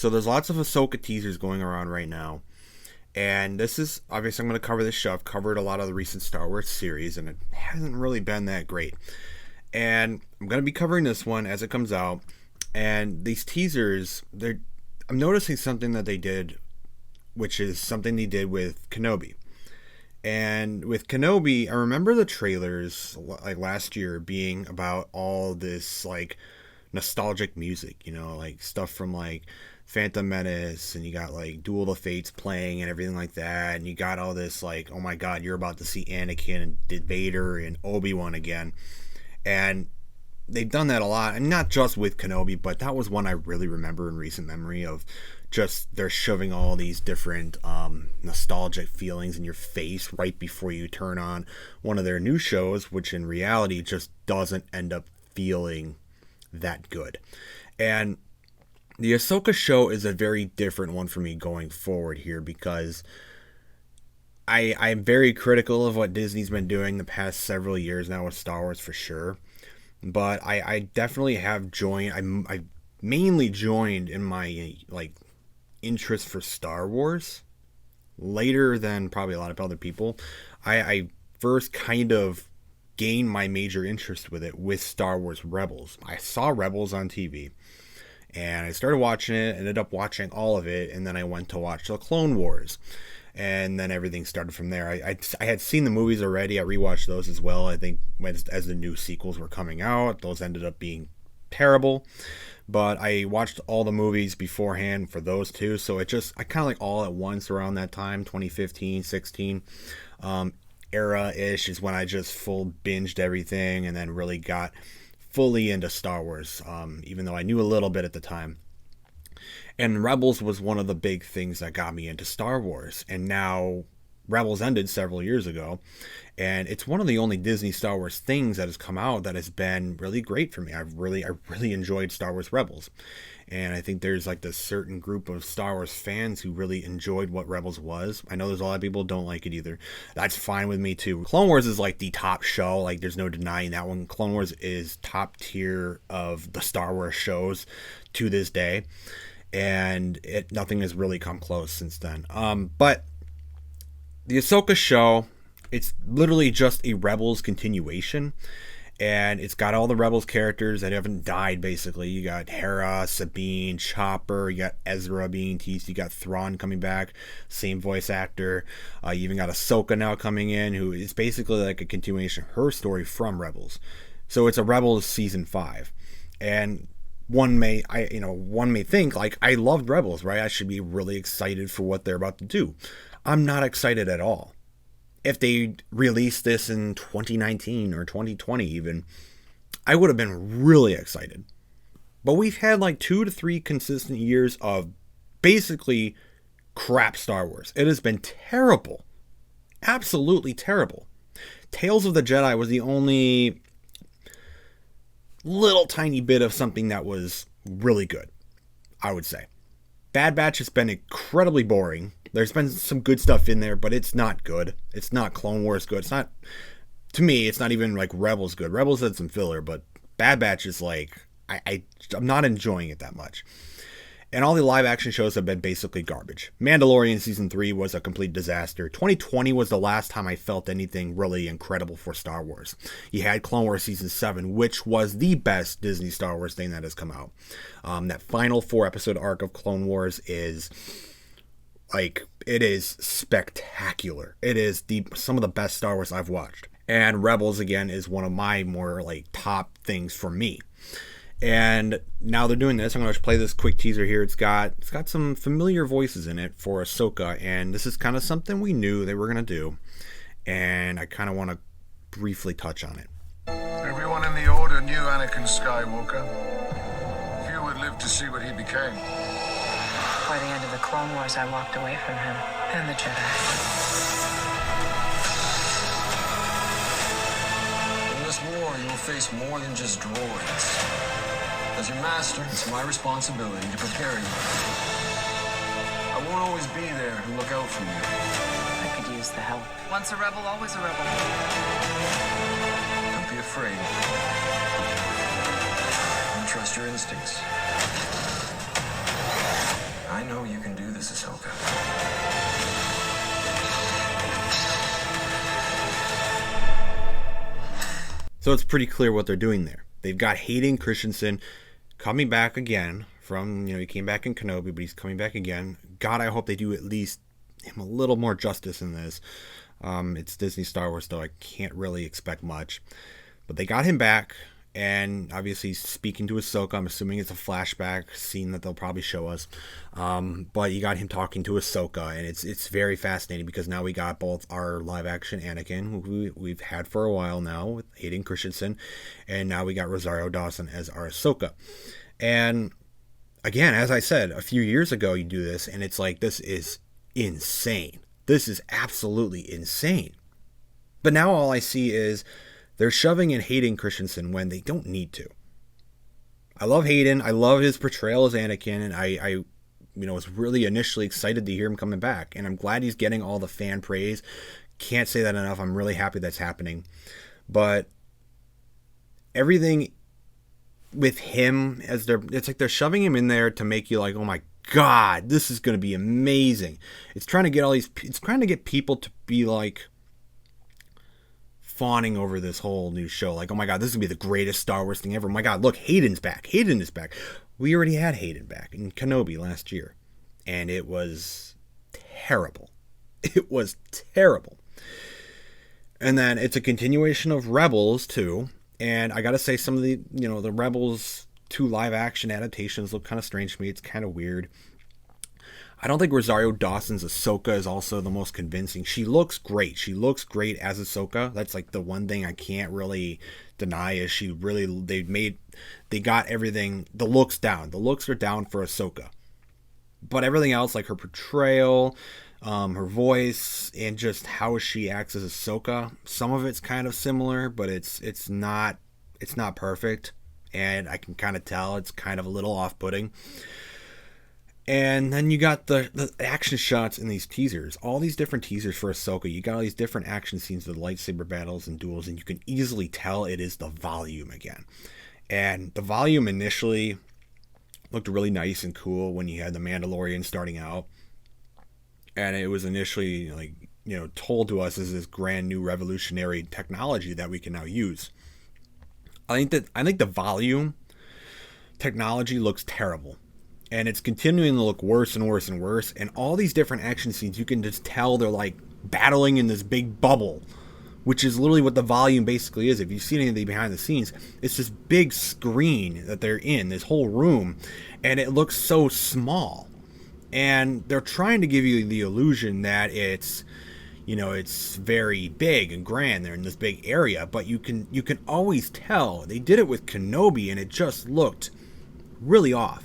So there's lots of Ahsoka teasers going around right now. And this is, obviously I'm going to cover this show. I've covered a lot of the recent Star Wars series, and it hasn't really been that great. And I'm going to be covering this one as it comes out. And these teasers, I'm noticing something that they did, which is something they did with Kenobi. And with Kenobi, I remember the trailers like last year being about all this like nostalgic music, you know, like stuff from like Phantom Menace, and you got like Duel of the Fates playing and everything like that, and you got all this like, oh my god, you're about to see Anakin and Vader and Obi-Wan again. And they've done that a lot, and not just with Kenobi, but that was one I really remember in recent memory of just they're shoving all these different nostalgic feelings in your face right before you turn on one of their new shows, which in reality just doesn't end up feeling that good. And the Ahsoka show is a very different one for me going forward here, because I'm very critical of what Disney's been doing the past several years now with Star Wars for sure. But I definitely have joined. I mainly joined in my like interest for Star Wars later than probably a lot of other people. I first kind of gained my major interest with it with Star Wars Rebels. I saw Rebels on TV, and I started watching it, ended up watching all of it, and then I went to watch the Clone Wars. And then everything started from there. I had seen the movies already. I rewatched those as well. I think as the new sequels were coming out, those ended up being terrible. But I watched all the movies beforehand for those two. So I kind of like all at once around that time, 2015, 16 era-ish is when I just full binged everything and then really got fully into Star Wars, even though I knew a little bit at the time. And Rebels was one of the big things that got me into Star Wars. And now Rebels ended several years ago, and it's one of the only Disney Star Wars things that has come out that has been really great for me. I really enjoyed Star Wars Rebels. And I think there's like this certain group of Star Wars fans who really enjoyed what Rebels was. I know there's a lot of people who don't like it either. That's fine with me too. Clone Wars is like the top show. Like there's no denying that one. Clone Wars is top tier of the Star Wars shows to this day. And nothing has really come close since then. But the Ahsoka show, it's literally just a Rebels continuation. And it's got all the Rebels characters that haven't died, basically. You got Hera, Sabine, Chopper, you got Ezra being teased, you got Thrawn coming back, same voice actor. You even got Ahsoka now coming in, who is basically like a continuation of her story from Rebels. So it's a Rebels season 5. And one may think like, I loved Rebels, right? I should be really excited for what they're about to do. I'm not excited at all. If they released this in 2019 or 2020 even, I would have been really excited. But we've had like 2 to 3 consistent years of basically crap Star Wars. It has been terrible. Absolutely terrible. Tales of the Jedi was the only little tiny bit of something that was really good, I would say. Bad Batch has been incredibly boring. There's been some good stuff in there, but it's not good. It's not Clone Wars good. It's not, to me, it's not even like Rebels good. Rebels had some filler, but Bad Batch is like, I'm not enjoying it that much. And all the live action shows have been basically garbage. Mandalorian Season 3 was a complete disaster. 2020 was the last time I felt anything really incredible for Star Wars. You had Clone Wars Season 7, which was the best Disney Star Wars thing that has come out. That final 4-episode arc of Clone Wars is, like, it is spectacular. It is some of the best Star Wars I've watched. And Rebels, again, is one of my more, like, top things for me. And now they're doing this. I'm going to play this quick teaser here. It's got some familiar voices in it for Ahsoka, and this is kind of something we knew they were going to do, and I kind of want to briefly touch on it. Everyone in the Order knew Anakin Skywalker. Few would live to see what he became. By the end of the Clone Wars, I walked away from him and the Jedi. In this war, you will face more than just droids. As your master, it's my responsibility to prepare you. I won't always be there to look out for you. I could use the help. Once a rebel, always a rebel. Don't be afraid. And trust your instincts. I know you can do this, Ahsoka. So it's pretty clear what they're doing there. They've got Hayden Christensen coming back again from, he came back in Kenobi, but he's coming back again. God, I hope they do at least him a little more justice in this. It's Disney Star Wars, though I can't really expect much. But they got him back, and obviously speaking to Ahsoka. I'm assuming it's a flashback scene that they'll probably show us. But you got him talking to Ahsoka, and it's very fascinating because now we got both our live-action Anakin, who we've had for a while now with Hayden Christensen, and now we got Rosario Dawson as our Ahsoka. And again, as I said, a few years ago you do this, and it's like, this is insane. This is absolutely insane. But now all I see is they're shoving in Hayden Christensen when they don't need to. I love Hayden. I love his portrayal as Anakin, and I was really initially excited to hear him coming back, and I'm glad he's getting all the fan praise. Can't say that enough. I'm really happy that's happening. But everything with him, it's like they're shoving him in there to make you like, oh my God, this is going to be amazing. It's trying to get people to be like fawning over this whole new show. Like, oh my God, this is going to be the greatest Star Wars thing ever. Oh my God, look, Hayden's back. Hayden is back. We already had Hayden back in Kenobi last year, and it was terrible. It was terrible. And then it's a continuation of Rebels too. And I got to say, some of the, the Rebels 2 live action adaptations look kind of strange to me. It's kind of weird. I don't think Rosario Dawson's Ahsoka is also the most convincing. She looks great. She looks great as Ahsoka. That's like the one thing I can't really deny is they got everything, the looks down. The looks are down for Ahsoka. But everything else, like her portrayal, her voice, and just how she acts as Ahsoka, some of it's kind of similar, but it's not perfect. And I can kind of tell it's kind of a little off-putting. And then you got the action shots in these teasers. All these different teasers for Ahsoka. You got all these different action scenes with lightsaber battles and duels, and you can easily tell it is the volume again. And the volume initially looked really nice and cool when you had the Mandalorian starting out. And it was initially told to us as this grand new revolutionary technology that we can now use. I think the volume technology looks terrible. And it's continuing to look worse and worse and worse. And all these different action scenes, you can just tell they're like battling in this big bubble, which is literally what the volume basically is. If you've seen anything behind the scenes, it's this big screen that they're in, this whole room, and it looks so small. And they're trying to give you the illusion that it's very big and grand. They're in this big area, but you can always tell. They did it with Kenobi, and it just looked really off.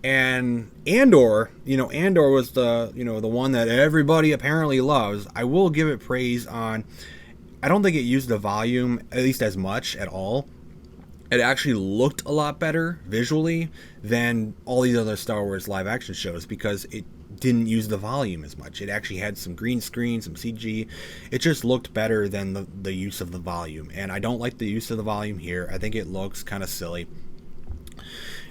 And Andor was the one that everybody apparently loves. I will give it praise on. I don't think it used the volume at least as much at all. It actually looked a lot better visually than all these other Star Wars live action shows because it didn't use the volume as much. It actually had some green screen, some CG. It just looked better than the use of the volume. And I don't like the use of the volume here. I think it looks kind of silly.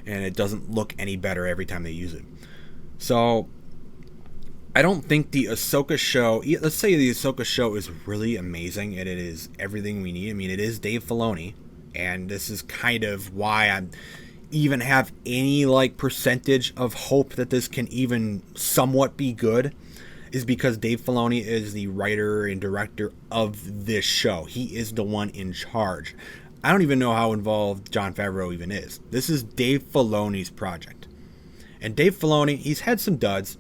And it doesn't look any better every time they use it. So I don't think the Ahsoka show, let's say the Ahsoka show is really amazing and it is everything we need. I mean, it is Dave Filoni, and this is kind of why I even have any percentage of hope that this can even somewhat be good, is because Dave Filoni is the writer and director of this show. He is the one in charge. I don't even know how involved Jon Favreau even is. This is Dave Filoni's project. And Dave Filoni, he's had some duds,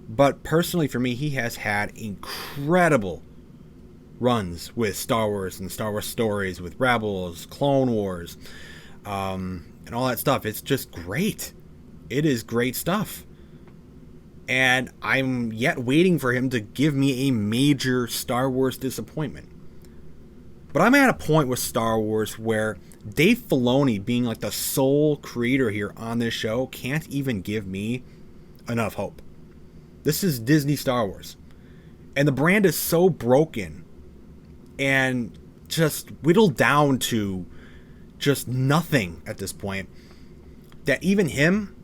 but personally for me, he has had incredible runs with Star Wars and Star Wars stories, with Rebels, Clone Wars, and all that stuff. It's just great. It is great stuff. And I'm yet waiting for him to give me a major Star Wars disappointment. But I'm at a point with Star Wars where Dave Filoni, being the sole creator here on this show, can't even give me enough hope. This is Disney Star Wars. And the brand is so broken and just whittled down to just nothing at this point that even him,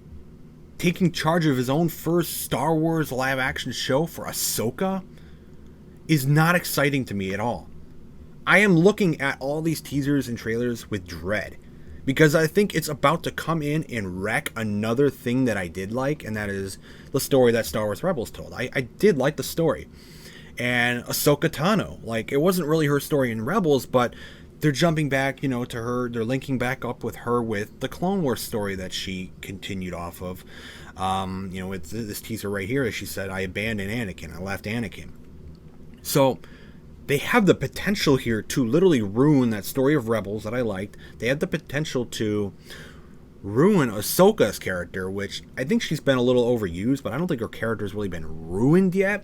taking charge of his own first Star Wars live action show for Ahsoka is not exciting to me at all. I am looking at all these teasers and trailers with dread, because I think it's about to come in and wreck another thing that I did like, and that is the story that Star Wars Rebels told. I did like the story. And Ahsoka Tano, like, it wasn't really her story in Rebels, but they're jumping back, to her, they're linking back up with her with the Clone Wars story that she continued off of. With this teaser right here, as she said, I abandoned Anakin, I left Anakin. So they have the potential here to literally ruin that story of Rebels that I liked. They have the potential to ruin Ahsoka's character, which I think she's been a little overused, but I don't think her character's really been ruined yet.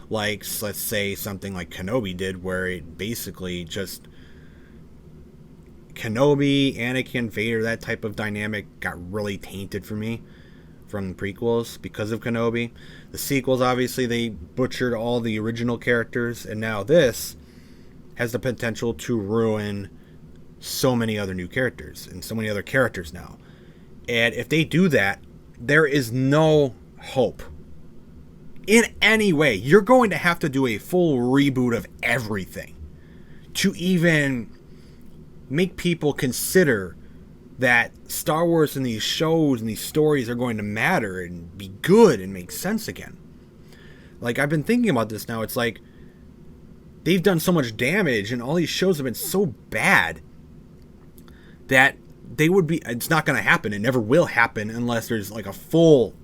Like, let's say something like Kenobi did, where it basically just Kenobi, Anakin, Vader, that type of dynamic got really tainted for me from the prequels because of Kenobi. The sequels, obviously, they butchered all the original characters, and now this has the potential to ruin so many other new characters and so many other characters now. And if they do that, there is no hope in any way. You're going to have to do a full reboot of everything to even make people consider that Star Wars and these shows and these stories are going to matter and be good and make sense again. Like, I've been thinking about this now. It's like they've done so much damage and all these shows have been so bad that it's not going to happen. It never will happen unless there's like a full,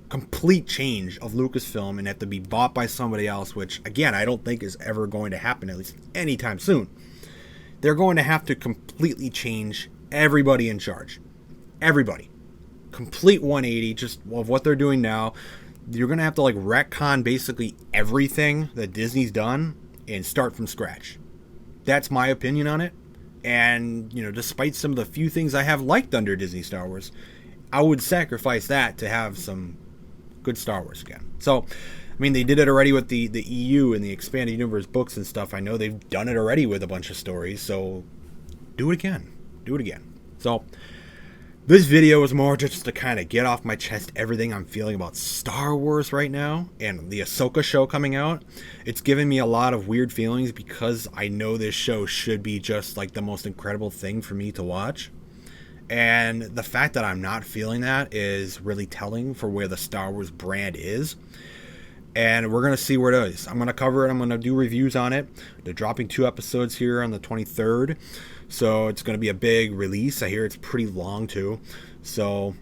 complete change of Lucasfilm and have to be bought by somebody else, which, again, I don't think is ever going to happen, at least anytime soon. They're going to have to completely change everybody in charge. Everybody. Complete 180 just of what they're doing now. You're going to have to like retcon basically everything that Disney's done and start from scratch. That's my opinion on it. And, despite some of the few things I have liked under Disney Star Wars, I would sacrifice that to have some good Star Wars again. So, I mean, they did it already with the EU and the Expanded Universe books and stuff. I know they've done it already with a bunch of stories, so do it again. Do it again. So, this video is more just to kind of get off my chest everything I'm feeling about Star Wars right now and the Ahsoka show coming out. It's given me a lot of weird feelings because I know this show should be just like the most incredible thing for me to watch. And the fact that I'm not feeling that is really telling for where the Star Wars brand is. And we're going to see where it is. I'm going to cover it. I'm going to do reviews on it. They're dropping 2 episodes here on the 23rd. So it's going to be a big release. I hear it's pretty long too. So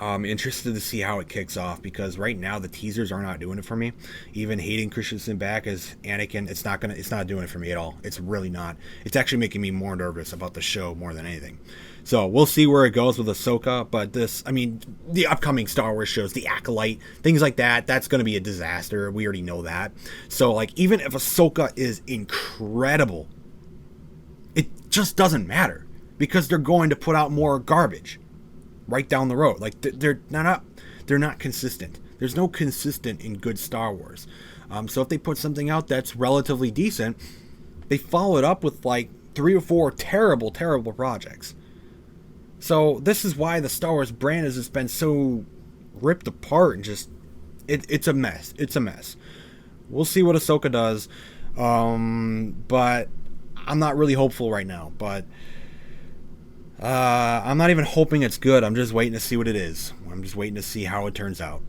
I'm interested to see how it kicks off, because right now the teasers are not doing it for me. Even Hayden Christensen back as Anakin, it's not doing it for me at all. It's really not. It's actually making me more nervous about the show more than anything. So we'll see where it goes with Ahsoka, but the upcoming Star Wars shows, The Acolyte, things like that, that's going to be a disaster. We already know that. So like, even if Ahsoka is incredible, it just doesn't matter, because they're going to put out more garbage right down the road. Like, they're not consistent. There's no consistent in good Star Wars. So if they put something out that's relatively decent, they follow it up with like 3 or 4 terrible projects. So this is why the Star Wars brand has just been so ripped apart and just it's a mess. It's a mess. We'll see what Ahsoka does, but I'm not really hopeful right now. But I'm not even hoping it's good. I'm just waiting to see what it is. I'm just waiting to see how it turns out.